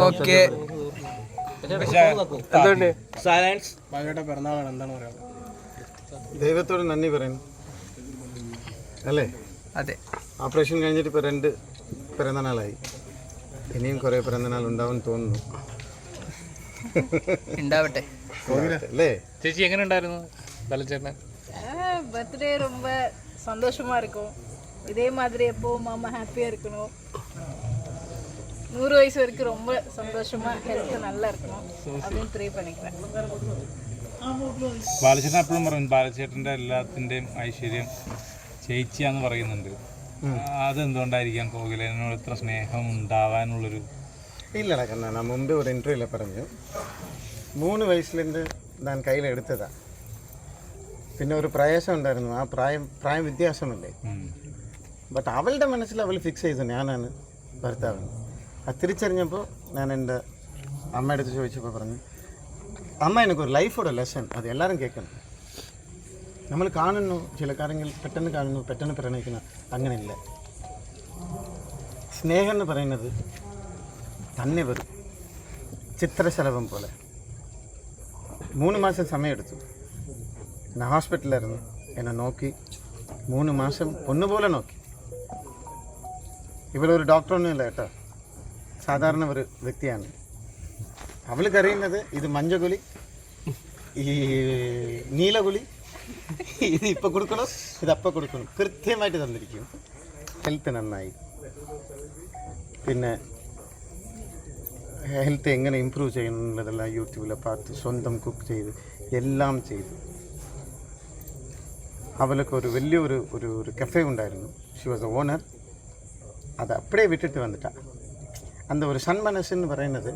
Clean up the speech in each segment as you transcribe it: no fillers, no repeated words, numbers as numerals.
Okay പിറന്നാളാണ്, എന്താണ് പറയുക? ദൈവത്തോട് നന്ദി പറയുന്നു അല്ലേ? അതെ. ഓപ്പറേഷൻ കഴിഞ്ഞിട്ട് ഇപ്പോൾ 2 പിറന്നാളായി. ഇനിയും കുറേ പിറന്നാൾ ഉണ്ടാവും തോന്നുന്നു. ഉണ്ടാവട്ടെ അല്ലേ ചേച്ചി? എങ്ങനെ ഉണ്ടായിരുന്നു ബാലചേട്ടൻ பர்த்டே? ரொம்ப சந்தோஷமாக இருக்கும். இதே மாதிரி எப்போவும் மாமா ஹாப்பியாக இருக்கணும். 100 வயசு வரைக்கும் ரொம்ப சந்தோஷமாக ஹெல்த்து நல்லா இருக்கணும் அப்படின்னு ப்ரே பண்ணிக்கிறேன். ബാലചേട്ടൻ എപ്പോഴും പറയും ബാലചേട്ടൻ്റെ എല്ലാത്തിൻ്റെയും ഐശ്വര്യം ചേച്ചിയാന്ന് പറയുന്നുണ്ട്. അതെന്തുകൊണ്ടായിരിക്കാം കോകിലനോട് ഇത്ര സ്നേഹം ഉണ്ടാവാനുള്ളൊരു? இல்லைடா கண்ணா, நான் முன்பே ஒரு இன்டர்வியூவில் പറഞ്ഞു 3 വയസ്സിലെന്ത് ഞാൻ കയ്യിലെടുത്തതാണ്. പിന്നെ ഒരു പ്രയാസം ഉണ്ടായിരുന്നു. ആ പ്രായം വ്യത്യാസമല്ലേ. ബട്ട് അവളുടെ മനസ്സിൽ അവൾ ഫിക്സ് ചെയ്തു ഞാനാണ് ഭർത്താവ്. അത് തിരിച്ചറിഞ്ഞപ്പോൾ ഞാൻ എൻ്റെ അമ്മയുടെ അടുത്ത് ചോദിച്ചപ്പോൾ പറഞ്ഞു, അമ്മ എനിക്കൊരു ലൈഫോടെ ലെസൺ അത് എല്ലാവരും കേൾക്കണം. നമ്മൾ കാണുന്നു ചില കാര്യങ്ങൾ പെട്ടെന്ന് കാണുന്നു, പെട്ടെന്ന് പ്രണയിക്കുന്നു. അങ്ങനെയില്ല. സ്നേഹം എന്ന് പറയുന്നത് തന്നെ വരും, ചിത്രശലഭം പോലെ. 3 മാസം സമയമെടുത്തു. ഞാൻ ഹോസ്പിറ്റലായിരുന്നു. എന്നെ നോക്കി 3 മാസം ഒന്നുപോലെ നോക്കി. ഇവളൊരു ഡോക്ടറൊന്നുമില്ല കേട്ടോ, സാധാരണ ഒരു വ്യക്തിയാണ്. അവൾക്ക് അറിയുന്നത് ഇത് മഞ്ഞകുളി, ഈ നീലകുളി, ഇത് ഇപ്പം കൊടുക്കണം, ഇതപ്പം കൊടുക്കണം, കൃത്യമായിട്ട് തന്നിരിക്കും. ഹെൽത്ത് നന്നായി. പിന്നെ ഹെൽത്ത് എങ്ങനെ ഇമ്പ്രൂവ് ചെയ്യുന്നതെല്ലാം യൂട്യൂബിൽ பார்த்து സ്വന്തം കുക്ക് ചെയ്ത് എല്ലാം ചെയ്തു. അവൾക്ക് ഒരു വലിയൊരു ഒരു കഫേ ഉണ്ടായിരുന്നു. She was a owner. അത് അപ്പടിയേ വിട്ടിട്ട് വന്നിട്ടാ. அந்த ഒരു സന്മനസ്സെന്ന് പറയുന്നത്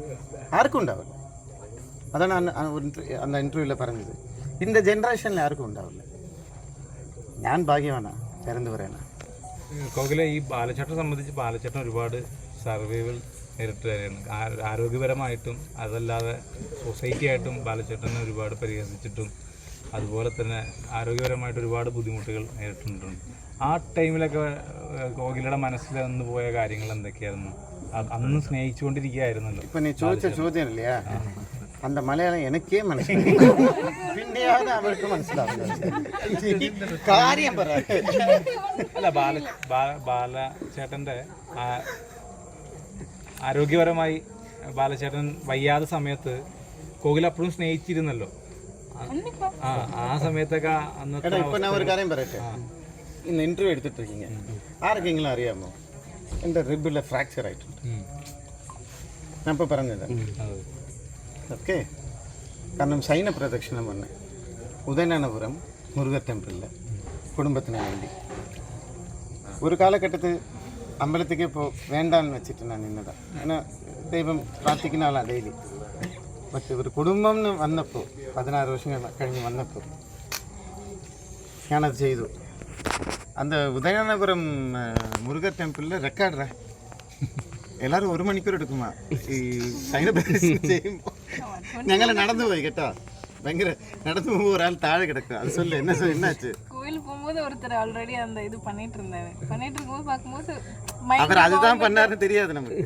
ആർക്കും ഉണ്ടാവില്ല. അതാണ് അന്ന് ഇൻ്റർവ്യൂവിൽ പറഞ്ഞത്. ഇന്ന ജനറേഷനിൽ ആർക്കും ഉണ്ടാവില്ല. ഞാൻ ഭാഗ്യവാനാണ്, വേറെന്ത് പറയാനാ. കോകില, ഈ ബാലചേട്ടനെ സംബന്ധിച്ച് ബാലചേട്ടൻ ഒരുപാട് സർവൈവൽ നേരിട്ടുകയാണ്. ആരോഗ്യപരമായിട്ടും അതല്ലാതെ സൊസൈറ്റി ആയിട്ടും ബാലചേട്ടനെ ഒരുപാട് പരിഹസിച്ചിട്ടും അതുപോലെ തന്നെ ആരോഗ്യപരമായിട്ട് ഒരുപാട് ബുദ്ധിമുട്ടുകൾ നേരിട്ടിട്ടുണ്ട്. ആ ടൈമിലൊക്കെ കോകിലയുടെ മനസ്സിൽ വന്നു പോയ കാര്യങ്ങൾ എന്തൊക്കെയായിരുന്നു? അന്ന് സ്നേഹിച്ചുകൊണ്ടിരിക്കുകയായിരുന്നല്ലോ. ഇപ്പം നീ ചോദിച്ച ചോദ്യം ഇല്ലേ, அந்த മലയാളം എനിക്കേ മനസ്സിലായി. പിന്നെയാണ് അവർക്ക് മനസ്സിലാവുന്നത്. കാര്യം പറ. അല്ല, ബാലചേട്ടൻ്റെ ആരോഗ്യപരമായി ബാലചേട്ടൻ വയ്യാത്ത സമയത്ത് കോകില അപ്പോഴും സ്നേഹിച്ചിരുന്നല്ലോ. ആ സമയത്തൊക്കെ അന്നത്തെ ഇപ്പം ഞാൻ ഒരു കാര്യം പറയട്ടെ. ഇന്ന് ഇൻ്റർവ്യൂ എടുത്തിട്ടിരിക്കീங்க, ആർക്കെങ്കിലും അറിയാമോ എൻ്റെ റിബിലെ ഫ്രാക്ചർ ആയിട്ടുണ്ട്? ഞാൻ ഇപ്പോൾ പറഞ്ഞത് ഓക്കെ. കാരണം സൈന പ്രദക്ഷിണം വന്ന് ഉദയനാനപുരം മുരുക ടെമ്പിളിൽ കുടുംബത്തിന് വേണ്ടി ഒരു കാലഘട്ടത്തിൽ അമ്പലത്തേക്ക് ഇപ്പോൾ വേണ്ടാന്ന് വെച്ചിട്ട് ഞാൻ നിന്നതാണ്. അങ്ങനെ ദൈവം പ്രാർത്ഥിക്കുന്ന ആളാണ് ഡെയിലി. പക്ഷെ ഒരു കുടുംബം എന്ന് വന്നപ്പോൾ 16 വർഷം കഴിഞ്ഞ് വന്നപ്പോൾ ഞാനത് ചെയ്തു. அந்த ഉദയനാനപുരം മുരുക ടെമ്പിളിൽ റെക്കോർഡാ. എല്ലാവരും 1 മണിക്കൂർ എടുക്കുമാ ഈ സൈന പ്രദക്ഷിണം ചെയ്യുമ്പോൾ. ഞങ്ങൾ നടന്നു പോയി കേട്ടോ. ഭയങ്കര നടന്നു പോകുമ്പോൾ ഒരാൾ താഴെ കിടക്കുക. അത് சொல்லு, என்னாச்சு? கோயில் போகும்போது ஒருத்தர் ஆல்ரெடி அந்த இது பண்ணிட்டு இருக்கும்போது பார்க்கும்போது அவர் அதுதான் பண்ணாருன்னு தெரியாது நமக்கு.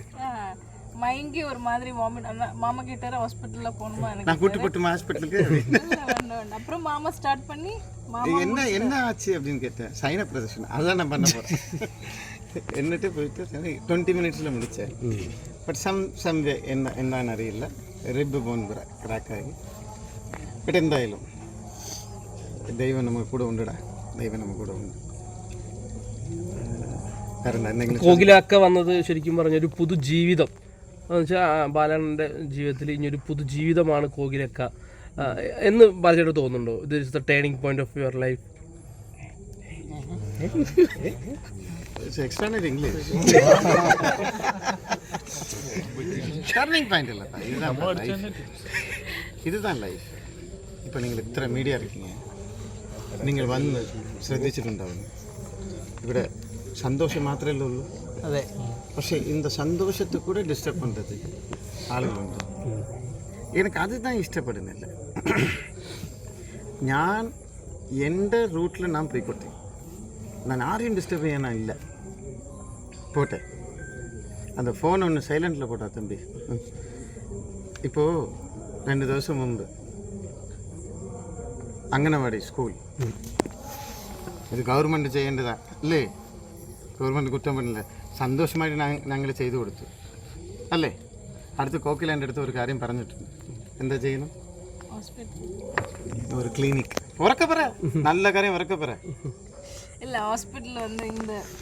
மயங்கி ஒரு மாதிரி வாமிட். மாமா கிட்ட ஹாஸ்பிட்டலில் போகணுமா எனக்கு? நான் கூட்டு போட்டுமா ஹாஸ்பிட்டலுக்கு? அப்புறம் மாமா ஸ்டார்ட் பண்ணி என்ன ஆச்சு அப்படின்னு கேட்டேன். சைன பிரதர்ஷனம் அதுதான் நான் பண்ண போகிறேன். എന്നിട്ട് പോയിട്ട് 20 മിനിറ്റ്സിൽ முடித்தேன். ബട്ട് സം വേ എന്താണെന്ന് അറിയില്ല, റിബ് ബോൺ ക്രാക്കായി. ബട്ട് എന്തായാലും ദൈവം നമുക്ക് കൂടെ ഉണ്ടടാ. ദൈവം നമുക്ക് കൂടെ ഉണ്ട്. കോകിലക്ക വന്നത് ശരിക്കും പറഞ്ഞൊരു പുതുജീവിതം എന്ന് വെച്ചാൽ ബാലൻ്റെ ജീവിതത്തിൽ ഇനിയൊരു പുതുജീവിതമാണ് കോകിലക്ക എന്ന് ബാലചേട്ടൻ തോന്നുന്നുണ്ടോ? ഇത് is the turning point of your life. Extra English turning point അല്ല, இதுதான் லைஃப். இப்போ நீங்கள் இத்தனை மீடியா இருக்கீங்க, നിങ്ങൾ വന്ന് ശ്രദ്ധിച്ചിട്ടുണ്ടാവുന്നു. ഇവിടെ സന്തോഷം മാത്രമല്ലേ ഉള്ളൂ. അതെ. പക്ഷേ இந்த സന്തോഷത്തെ കൂടെ ഡിസ്റ്റർബ് பண்ணுறது ആളുകളുണ്ട്. എനിക്ക് അതുதான் ഇഷ്ടപ്പെടുന്നില്ല. ഞാൻ എൻ്റെ റൂട്ടിൽ ഞാൻ പോയിക്കോട്ടെ, ഞാൻ ആരെയും ഡിസ്റ്റർബ് ചെയ്യാനില്ല, പോട്ടെ. அந்த ஃபோன் ஒன்று சைலண்டில் போட்டா தம்பி. இப்போது 2 ദിവസം മുമ്പ് അംഗനവാടി സ്കൂൾ ഇത് ഗവൺമെൻറ് ചെയ്യേണ്ടതാണ് അല്ലേ? ഗവൺമെൻറ് കുറ്റം പറഞ്ഞില്ല, സന്തോഷമായിട്ട് ഞങ്ങൾ ചെയ്തു കൊടുത്തു അല്ലേ? അടുത്ത് കോക്കിലാൻ്റെ അടുത്ത് ഒരു കാര്യം പറഞ്ഞിട്ടുണ്ട്. എന്താ ചെയ്യണം? ஒரு கிளினிக். உறக்க போற நல்ல காரியம் உறக்க போற இல்லை ஹாஸ்பிட்டல் வந்து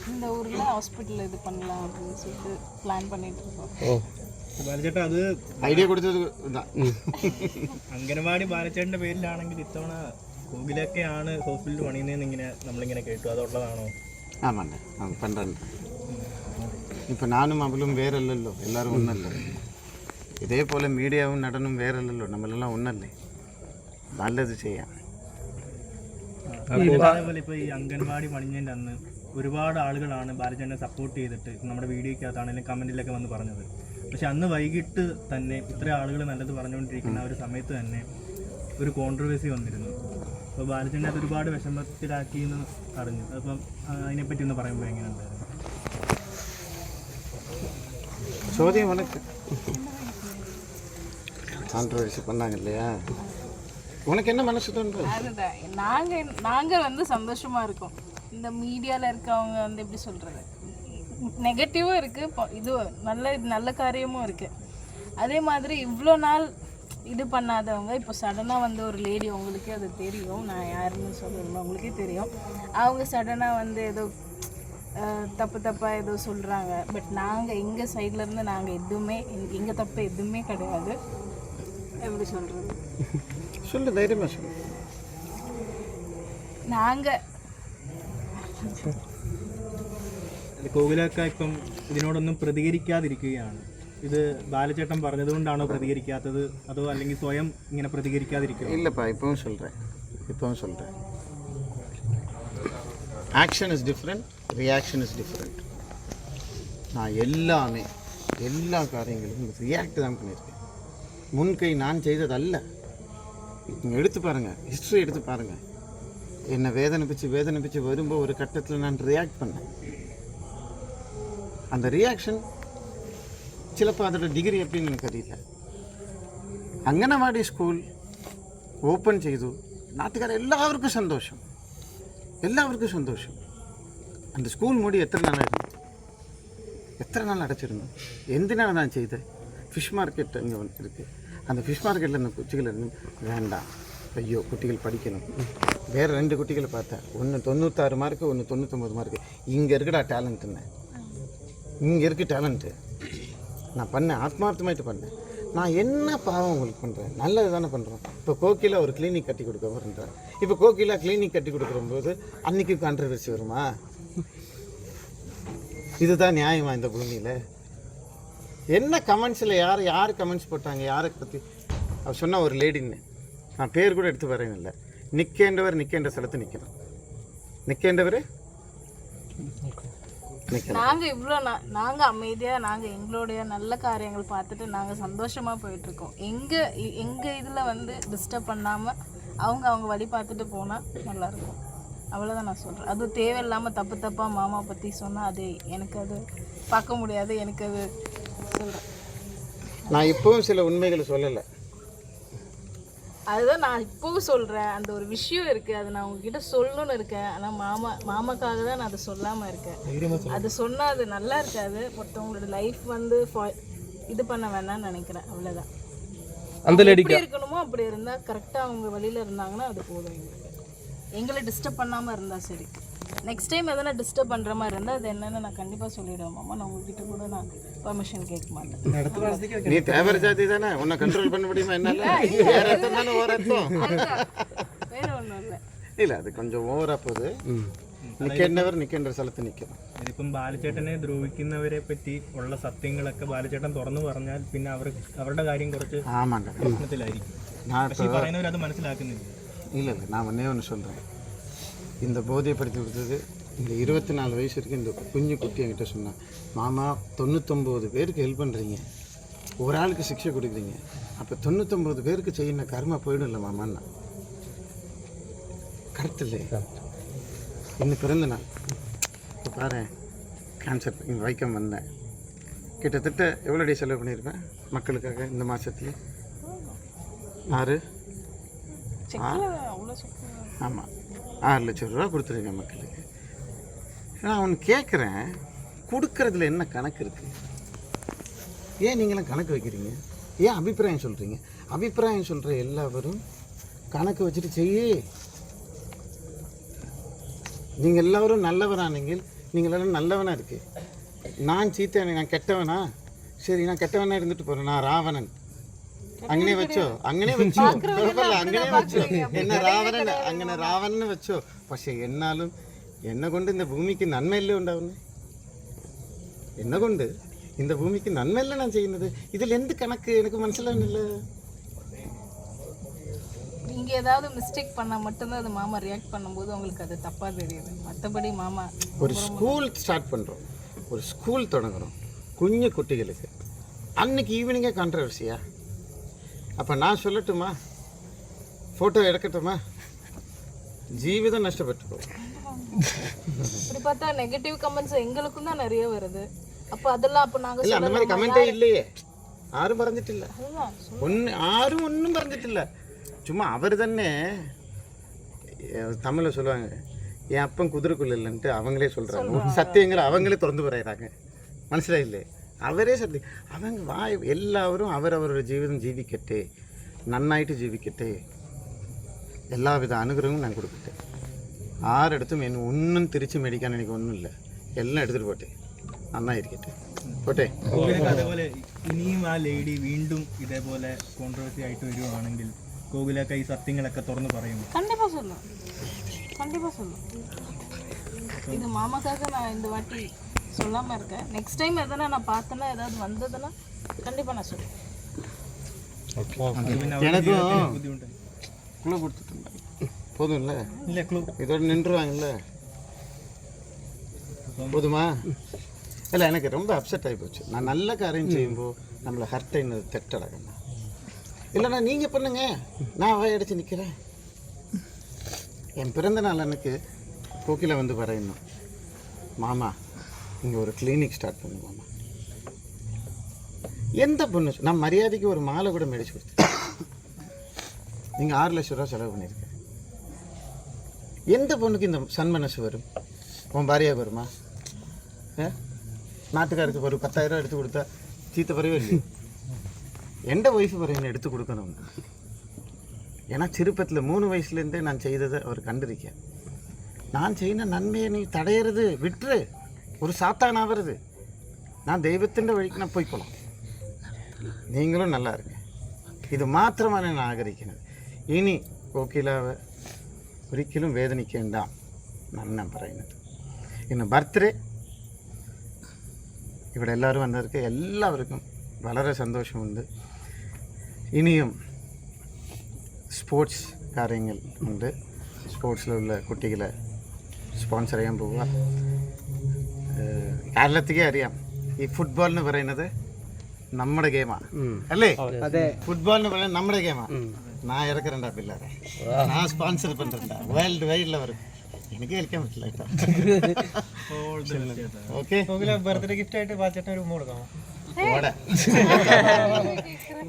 இந்த ஊரில் ஹாஸ்பிட்டல் இது பண்ணலாம் அப்படின்னு சொல்லிட்டு பிளான் பண்ணிட்டு இருக்கோம். ബാലചേട്ടാ അത് ഐഡിയ കൊടുത്തത് ഇതാ. അംഗനവാടി ബാലചേട്ടൻ്റെ പേരിലാണെങ്കിൽ ഇത്തവണ കോകിലൊക്കെയാണ് ഹോസ്പിറ്റൽ പണിയുന്നതെന്ന് നമ്മളിങ്ങനെ കേട്ടു. അതുള്ളതാണോ? ആമാണ്ട പണ്ടാണ്. ഇപ്പം ഞാനും അവളും വേറല്ലല്ലോ, എല്ലാവരും ഒന്നല്ലോ. ഇതേപോലെ മീഡിയാവും നടനും വേറല്ലല്ലോ, നമ്മളെല്ലാം ഒന്നല്ലേ. നല്ലത് ചെയ്യാം. അതേപോലെ ഇപ്പോൾ ഈ അംഗൻവാടി പണിഞ്ഞതിൻ്റെ അന്ന് ഒരുപാട് ആളുകളാണ് ബാലചേട്ടനെ സപ്പോർട്ട് ചെയ്തിട്ട് നമ്മുടെ വീഡിയോയ്ക്കകത്താണെങ്കിലും കമൻറ്റിലൊക്കെ വന്ന് പറഞ്ഞത്. പക്ഷെ അന്ന് വൈകിട്ട് തന്നെ ഇത്ര ആളുകൾ നല്ലത് പറഞ്ഞുകൊണ്ടിരിക്കുന്ന ഒരു സമയത്ത് തന്നെ ഒരു കോൺട്രവേഴ്സി വന്നിരുന്നു. അപ്പോൾ ബാലചേട്ടനെ അത് ഒരുപാട് വിഷമത്തിലാക്കി എന്ന് അറിഞ്ഞു. അപ്പം അതിനെപ്പറ്റി ഒന്ന് പറയുമ്പോൾ എങ്ങനെയുണ്ടായിരുന്നു? ചോദ്യം ഉനക്ക് கான்ட்ரவர்சி பண்ணாங்க இல்லையா? உனக்கு என்ன மனசு தோணுது? அதுதான் நாங்கள் வந்து சந்தோஷமாக இருக்கோம். இந்த மீடியாவில் இருக்கவங்க வந்து எப்படி சொல்கிறது, நெகட்டிவும் இருக்குது, இது நல்ல காரியமும் இருக்குது. அதே மாதிரி இவ்வளோ நாள் இது பண்ணாதவங்க இப்போ சடனாக வந்து ஒரு லேடி, உங்களுக்கே அது தெரியும், நான் யாருன்னு சொல்லணும், உங்களுக்கே தெரியும். அவங்க சடனாக வந்து ஏதோ தப்பாக ஏதோ சொல்கிறாங்க. பட் நாங்கள் எங்கள் சைட்லேருந்து நாங்கள் எதுவுமே எங்கள் தப்பு எதுவுமே கிடையாது. எப்படி சொல்கிறது, சொல்லு, தைரியமாக சொல்லு. நாங்கள் കോകിലൊക്കെ ഇപ്പം ഇതിനോടൊന്നും പ്രതികരിക്കാതിരിക്കുകയാണ്. ഇത് ബാലചേട്ടൻ പറഞ്ഞതുകൊണ്ടാണോ പ്രതികരിക്കാത്തത്, അതോ അല്ലെങ്കിൽ സ്വയം ഇങ്ങനെ പ്രതികരിക്കാതിരിക്കുക? இல்லைப்பா, இப்பவும் சொல்கிறேன். Action is different, reaction is different. நான் எல்லா காரியங்களும் ரியாக்ட் தான் பண்ணியிருக்கேன். முன்கை நான் செய்ததல்ல. நீங்கள் எடுத்து பாருங்கள், ஹிஸ்ட்ரி எடுத்து பாருங்கள். என்னை வேதனைப்பிச்சு வரும்போது ஒரு கட்டத்தில் நான் ரியாக்ட் பண்ணேன். அந்த ரியாக்ஷன் ചിലപ്പോൾ അതോட ഡിഗ്രി എപ്പിന്ന് എനിക്കറിയില്ല. അംഗനവാടി സ്കൂൾ ഓപ്പൺ ചെയ്തു, നാട്ടുകാരെല്ലാവർക്കും സന്തോഷം. அந்த ஸ்கூல் மூடி எத்தனை நாள் அடைச்சிருந்தோம். എന്തിനാണ് நான் ചെയ്തത്? ஃபிஷ் மார்க்கெட் அங்கே இருக்குது. அந்த ஃபிஷ் மார்க்கெட்டில் இருந்த குச்சிகள் வேண்டாம், ஐயோ குட்டிகள் படிக்கணும். வேறு 2 குட்டிகளை பார்த்தேன், ஒன்று 96 மார்க்கு, ஒன்று 99 மார்க்கு. இங்கே இருக்குடா டேலண்ட்டுன்னு, இங்கே இருக்குது டேலண்ட்டு. நான் பண்ணேன், ஆத்மார்த்தமாயிட்டு பண்ணேன். நான் என்ன பாவம் உங்களுக்கு பண்ணுறேன்? நல்லது தானே பண்ணுறோம். இப்போ கோகிலா ஒரு கிளினிக் கட்டி கொடுக்க போகிறேன். இப்போ கோகிலா கிளினிக் கட்டி கொடுக்கும்போது அன்றைக்கி கான்ட்ரவர்சி வருமா? இதுதான் நியாயமா இந்த பூமியில்? என்ன கமெண்ட்ஸில் யார் கமெண்ட்ஸ் போட்டாங்க, யாரை பற்றி அவர் சொன்னால் ஒரு லேடின்னு, நான் பேர் கூட எடுத்து வரேன். இல்லை, நிற்கேன்ற ஸ்தலத்து நிற்கணும். நிற்கேண்டவர் நாங்கள் அமைதியாக நாங்கள் எங்களுடைய நல்ல காரியங்கள் பார்த்துட்டு நாங்கள் சந்தோஷமாக போயிட்டுருக்கோம். எங்கள் இதில் வந்து டிஸ்டர்ப் பண்ணாமல் அவங்க வழி பார்த்துட்டு போனால் நல்லாயிருக்கும். அவ்வளோதான் நான் சொல்கிறேன். அது தேவையில்லாமல் தப்பாக மாமா பற்றி சொன்னால் அது எனக்கு அது பார்க்க முடியாது. எனக்கு அது சொல்கிறேன். நான் இப்போவும் சில உண்மைகளை சொல்லலை, அதுதான் நான் இப்போவும் சொல்கிறேன். அந்த ஒரு விஷயம் இருக்குது, அது நான் உங்ககிட்ட சொல்லணும்னு இருக்கேன். ஆனால் மாமாக்காக தான் நான் அதை சொல்லாமல் இருக்கேன். அது சொன்னால் அது நல்லா இருக்காது, ஒருத்தவங்களோட லைஃப் வந்து இது பண்ண வேணாம்னு நினைக்கிறேன். அவ்வளோதான். அந்த லேடிக்கு இருக்கணுமோ அப்படி இருந்தால் கரெக்டாக அவங்க வழியில் இருந்தாங்கன்னா அது போதும். எங்களை டிஸ்டர்ப் பண்ணாமல் இருந்தால் சரி. நெக்ஸ்ட் டைம் எதனா டிஸ்டர்ப் பண்ணுற மாதிரி இருந்தால் அது என்னென்னு நான் கண்டிப்பாக சொல்லிவிடுவேன் மாமா. நான் உங்ககிட்ட கூட நான் பெர்மிஷன் கேட்க மாட்டேன். நீ தேவர ஜாதி தானே, உன்னை கண்ட்ரோல் பண்ண முடியுமா? என்னால் வேற அர்த்தம் தானே, ஓவர் அர்த்தம் வேறு ஒன்றும் இல்லை. இல்லை, அது கொஞ்சம் ஓவராக போகுது. നിൽക്കേണ്ട സ്ഥലത്ത് നിൽക്കണം. ഇതിപ്പം ബാലചേട്ടനെ ദ്രോഹിക്കുന്നവരെ പറ്റി ഉള്ള സത്യങ്ങളൊക്കെ ബാലചേട്ടൻ തുറന്നു പറഞ്ഞാൽ പിന്നെ അവരുടെ കാര്യം കുറച്ച് പ്രശ്നത്തിലായിരിക്കും. പക്ഷേ ഈ പറയുന്നവർ അത് മനസ്സിലാക്കുന്നില്ല. இல்லை, நான் ஒன்று சொல்கிறேன். இந்த போதைப்படுத்தி கொடுத்தது இந்த 24 வயசு வரைக்கும் இந்த குஞ்சு குட்டி என்கிட்ட சொன்னான், மாமா 99 பேருக்கு ஹெல்ப் பண்ணுறீங்க, ஒரு ஆளுக்கு சிக்ஷை கொடுக்குறீங்க, அப்போ 99 பேருக்கு செய்யணும் கர்மா போயிடும் இல்லை மாமான்னா. கரெக்ட் இல்லையா? இன்னும் பிறந்த நாள் இப்போ பாரு, கேன்சர் இங்கே வைக்கம் வந்தேன். கிட்டத்தட்ட எவ்வளோ டே செலவு பண்ணியிருப்பேன் மக்களுக்காக இந்த மாதத்துலேயே 6 அவ்வளோ ஆமாம் 6 லட்சம் ரூபா கொடுத்துருக்கேன் மக்களுக்கு. நான் அவன் கேட்குறேன், கொடுக்கறதுல என்ன கணக்கு இருக்குது? ஏன் நீங்களாம் கணக்கு வைக்கிறீங்க? ஏன் அபிப்பிராயம் சொல்கிறீங்க? அபிப்பிராயம் சொல்கிற எல்லாரும் கணக்கு வச்சுட்டு செய்ய. நீங்கள் எல்லாரும் நல்லவரானீங்கள், நீங்கள் எல்லாம் நல்லவனாக இருக்கு. நான் சீத்தவன், நான் கெட்டவனா? சரி, நான் கெட்டவனா இருந்துட்டு போகிறேன். நான் ராவணன். അങ്ങനെ വെച്ചോ, അങ്ങനെ വെച്ചോ, കുഴപ്പമില്ല, അങ്ങനെ വെച്ചോ. എന്നെ രാവണൻ, അങ്ങനെ രാവണനെ വെച്ചോ. പക്ഷെ എന്നാലും എന്നെ കൊണ്ട് இந்த ഭൂമിക്ക് നന്മയല്ലേ ഉണ്ടാവുന്നത്? എന്നെ കൊണ്ട് இந்த ഭൂമിക്ക് നന്മയല്ലേ ഞാൻ ചെയ്യുന്നത്? ഇതിൽ എന്ത് കണക്ക് എനിക്ക് മനസ്സിലാവുന്നില്ല. நீங்க ஏதாவது மிஸ்டேக் பண்ணா மட்டும்தான் அது மாமா ரியாக்ட் பண்ணும்போது உங்களுக்கு அது தப்பா தெரியுது. மற்றபடி மாமா ஒரு ஸ்கூல் ஸ்டார்ட் பண்ணுறோம், ஒரு ஸ்கூல் தொடங்குறோம் குഞ്ഞு குட்டிகளுக்கு. அன்னைக்கு ஈவினிங்கே கான்ட்ரவர்சியா? அப்போ நான் சொல்லட்டுமா? ஃபோட்டோ எடுக்கட்டுமா? ஜீவிதம் நஷ்டப்பட்டு போகும். இப்படி பார்த்தா நெகட்டிவ் கமெண்ட்ஸ் எங்களுக்கும் தான் நிறைய வருது. அப்போ அதெல்லாம் அப்போ நாங்கள் இல்லை, அந்த மாதிரி கமெண்டே இல்லையே. ஆரும் പറഞ്ഞിട്ടില്ല. அதுதான் ஆரும் ஒன்றும் പറഞ്ഞിട്ടില്ല. சும்மா அவர் தானே தமிழில் சொல்லுவாங்க, என் அப்பன் குதிரைக்குள்ள இல்லைன்ட்டு அவங்களே சொல்கிறாங்க. சத்தியங்களை அவங்களே திறந்து போகிறாங்க. മനസ്സിലായില്ലേ? അവരെ സത്യം அவங்க வாய் എല്ലാവരും അവരവരുടെ ജീവിതം ജീവിക്കട്ടെ, നന്നായിട്ട് ജീവിക്കട്ടെ, എല്ലാവിധ അനുഗ്രഹവും ഞാൻ കൊടുക്കട്ടെ. ആരെടുത്തും എന്നെ ഒന്നും തിരിച്ചു മേടിക്കാൻ എനിക്ക് ഒന്നുമില്ല. എല്ലാം എടുത്തിട്ട് പോട്ടെ, നന്നായിരിക്കട്ടെ, പോട്ടെ. അതേപോലെ ഇനിയും ആ ലേഡി വീണ്ടും ഇതേപോലെ കോൺട്രവേഴ്സി ആയിട്ട് വരുവാണെങ്കിൽ கோகுலாக்கா ഈ സത്യങ്ങളൊക്കെ തുറന്നു പറയും. கண்டிப்பா சொல்லுவேன், கண்டிப்பா சொல்லுவேன். இது மாமாக்காக நான் இந்த வாட்டி சொல்லாம இருக்கேன். நெக்ஸ்ட் டைம் எதனா நான் பார்த்தேன்னா ஏதாவது வந்ததுன்னா கண்டிப்பா நான் சொல்லுவேன். எனக்கும் குழு கொடுத்துட்டு போதும்ல, இல்லை க்ளூ இதோட நின்றுவாங்கல்ல, போதுமா? இல்லை, எனக்கு ரொம்ப அப்செட் ஆகி போச்சு. நான் நல்ல காரியம் செய்யும்போது நம்மளை ஹர்ட் ஆகினது தெட்டடகண்ணா. இல்லைண்ணா நீங்கள் பண்ணுங்க, நான் வாயடிச்சு நிற்கிறேன். என் பிறந்த நாள் அன்னைக்கு கோகிலா வந்து പറയുന്നു, மாமா இங்கே ஒரு கிளினிக் ஸ்டார்ட் பண்ணு மாமா. எந்த பொண்ணு நான் மரியாதைக்கு ஒரு மாலை கூட மேடிச்சு கொடுத்தேன். நீங்கள் 6 லட்சம் ரூபா செலவு பண்ணியிருக்கேன். எந்த பொண்ணுக்கு இந்த சன்மனசு வரும்? உன் பாரியாக வருமா? நாட்டுக்காருக்கு ஒரு 10,000 ரூபா எடுத்து கொடுத்தா சீத்த பறவே இல்லையே. എൻ്റെ വൈഫ് പറയുന്നത് എടുത്തു കൊടുക്കണമെന്ന്. ஏன்னா சிறுப்பத்தில் 3 வயசுலேருந்தே நான் செய்ததை அவர் கண்டிருக்கேன். நான் செய்யன நன்மையை நீ தடையிறது விட்டுரு, ஒரு சாத்தான் ஆகிறது. நான் தெய்வத்தின் வழிக்கு நான் போய்க்கலாம், நீங்களும் நல்லா இருங்க. ഇത് മാത്രമാണ് ഞാൻ ആഗ്രഹിക്കുന്നത്. ഇനി കോകിലാവ് ഒരിക്കലും വേദനിക്കേണ്ട എന്നാണ് ഞാൻ പറയുന്നത്. ഇന്ന് ബർത്ത്ഡേ ഇവിടെ എല്ലാവരും വന്നവർക്ക് എല്ലാവർക്കും വളരെ സന്തോഷമുണ്ട്. ഇനിയും സ്പോർട്സ് കാര്യങ്ങൾ ഉണ്ട്. സ്പോർട്സിലുള്ള കുട്ടികളെ സ്പോൺസർ ചെയ്യാൻ പോവുക. കേരളത്തിലേ അറിയാം, ഈ ഫുട്ബോൾ എന്ന് പറയുന്നത് നമ്മുടെ ഗെയിമാണ് അല്ലേ? ഫുട്ബോൾ എന്ന് പറയുന്നത് നമ്മുടെ ഗെയിമാണ്. ഞാൻ ഇറക്കറണ്ട പിള്ളേരെ, ഞാൻ സ്പോൺസർ പண்றேன்டா വേൾഡ് വൈഡിൽ വരും. എനിക്ക് കളിക്കാൻ പറ്റില്ല കേട്ടോ. ഓക്കെ, ബർത്ത്ഡേ ഗിഫ്റ്റ് ആയിട്ട് ബാച്ചേട്ടൻ ഒരു ഉമ്മ കൊടുക്കാമോ?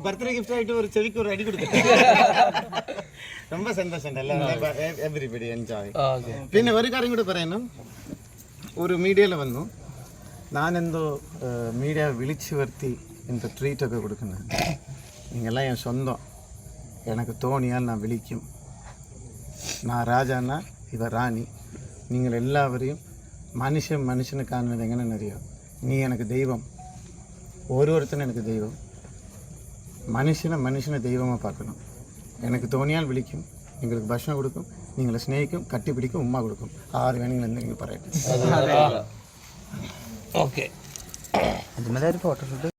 ബർത്ത്ഡേ ഗിഫ്റ്റ് ആയിട്ട് ഒരു ചെവിക്ക് ഒരു അടി കൊടുക്കും. ரொம்ப സന്തോഷം, എവരിബഡി എൻജോയ്. പിന്നെ ഒരു കാര്യം കൂടി പറയുന്നു. ഒരു മീഡിയയിൽ വന്നു, ഞാനെന്തോ മീഡിയ വിളിച്ചു വരുത്തി എന്തോ ട്രീറ്റൊക്കെ കൊടുക്കുന്നത്. നിങ്ങളെല്ലാം ഞാൻ സ്വന്തം, എനിക്ക് തോന്നിയാൽ ഞാൻ വിളിക്കും. ഞാൻ രാജാന്ന ഇവ റാണി. നിങ്ങളെല്ലാവരെയും മനുഷ്യനെ കാണുന്നത് എങ്ങനെയെന്നറിയാം. നീ എനിക്ക് ദൈവം, ഓരോരുത്തരും എനിക്ക് ദൈവം. മനുഷ്യനെ ദൈവമായി பார்க்கணும். எனக்கு തോന്നിയാൽ വിളിക്കും, നിങ്ങൾക്ക് ഭക്ഷണം കൊടുക്കും, നിങ്ങളെ സ്നേഹിക്കും, കട്ടിപ്പിടിക്കും, ഉമ്മ കൊടുക്കും. ആര് വേണമെങ്കിലും എന്തെങ്കിലും പറയട്ടെ. ഓക്കെ. അതുമല്ല ഒരു ഫോട്ടോഷൂട്ട്